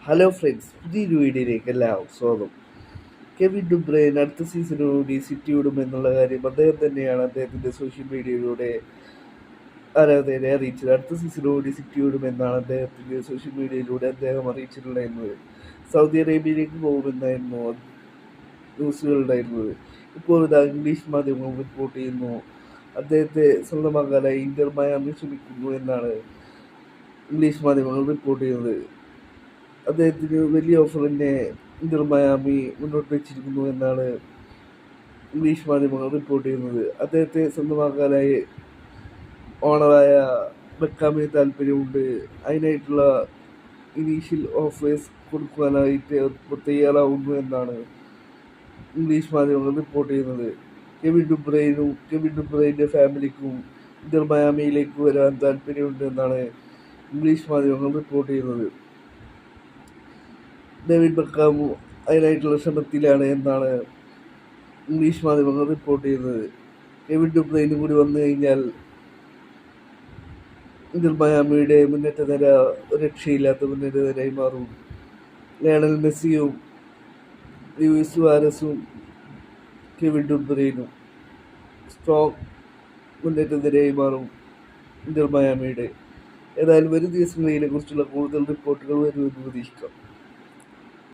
Hello friends, പുതിയൊരു വീഡിയോയിലേക്ക് എല്ലാവർക്കും സ്വാഗതം. കെവിൻ ഡുബ്രെയിൻ അടുത്ത സീസണോടുകൂടി സിറ്റി വിടുമെന്നുള്ള കാര്യം അദ്ദേഹം തന്നെയാണ് അദ്ദേഹത്തിൻ്റെ സോഷ്യൽ മീഡിയയിലൂടെ ആരാധകരെ അറിയിച്ചത്. അടുത്ത സീസണോടുകൂടി സിറ്റി വിടുമെന്നാണ് അദ്ദേഹത്തിൻ്റെ സോഷ്യൽ മീഡിയയിലൂടെ അദ്ദേഹം അറിയിച്ചിട്ടുണ്ടായിരുന്നത്. സൗദി അറേബ്യയിലേക്ക് പോകുമെന്നായിരുന്നു ന്യൂസുകൾ ഉണ്ടായിരുന്നത്. ഇപ്പോൾ ഇത് ഇംഗ്ലീഷ് മാധ്യമങ്ങൾ റിപ്പോർട്ട് ചെയ്യുന്നു. അദ്ദേഹത്തെ സ്വന്തമാക്കാനായി ഇന്റർ മയാമി ശ്രമിക്കുന്നു എന്നാണ് ഇംഗ്ലീഷ് മാധ്യമങ്ങൾ റിപ്പോർട്ട് ചെയ്യുന്നത്. അദ്ദേഹത്തിന് വലിയ ഓഫർ തന്നെ ഇന്റർ മയാമി മുന്നോട്ട് വെച്ചിരിക്കുന്നു എന്നാണ് ഇംഗ്ലീഷ് മാധ്യമങ്ങൾ റിപ്പോർട്ട് ചെയ്യുന്നത്. അദ്ദേഹത്തെ സ്വന്തമാക്കാനായി ഓണറായ ബെക്കാമിന് താല്പര്യമുണ്ട്. അതിനായിട്ടുള്ള ഇനീഷ്യൽ ഓഫേഴ്സ് കൊടുക്കാനായിട്ട് തയ്യാറാവുന്നു എന്നാണ് ഇംഗ്ലീഷ് മാധ്യമങ്ങൾ റിപ്പോർട്ട് ചെയ്യുന്നത്. കെവിൻ ഡുബ്രെയിൻ്റെ ഫാമിലിക്കും ഇന്റർ മയാമിയിലേക്ക് വരാൻ താല്പര്യമുണ്ട് എന്നാണ് ഇംഗ്ലീഷ് മാധ്യമങ്ങൾ റിപ്പോർട്ട് ചെയ്യുന്നത്. ഡേവിഡ് ബെക്കാം അതിനായിട്ടുള്ള ശ്രമത്തിലാണ് എന്നാണ് ഇംഗ്ലീഷ് മാധ്യമങ്ങൾ റിപ്പോർട്ട് ചെയ്യുന്നത്. കെവിൻ ഡുബ്രെയിനും കൂടി വന്നു കഴിഞ്ഞാൽ ഇന്റർ മയാമിയുടെ മുന്നേറ്റ നിര രക്ഷയില്ലാത്ത മുന്നേറ്റ നിരയായി മാറും. ലയണൽ മെസ്സിയും ലൂയിസ് സുവാരസും കെവിൻ ഡുബ്രെയിനും സ്ട്രോങ് മുന്നേറ്റ നിരയായി മാറും ഇന്റർ മയാമിയുടെ. ഏതായാലും വരും ദിവസങ്ങളിൽ ഇതിനെക്കുറിച്ചുള്ള കൂടുതൽ റിപ്പോർട്ടുകൾ വരുമെന്ന് പ്രതീക്ഷിക്കാം.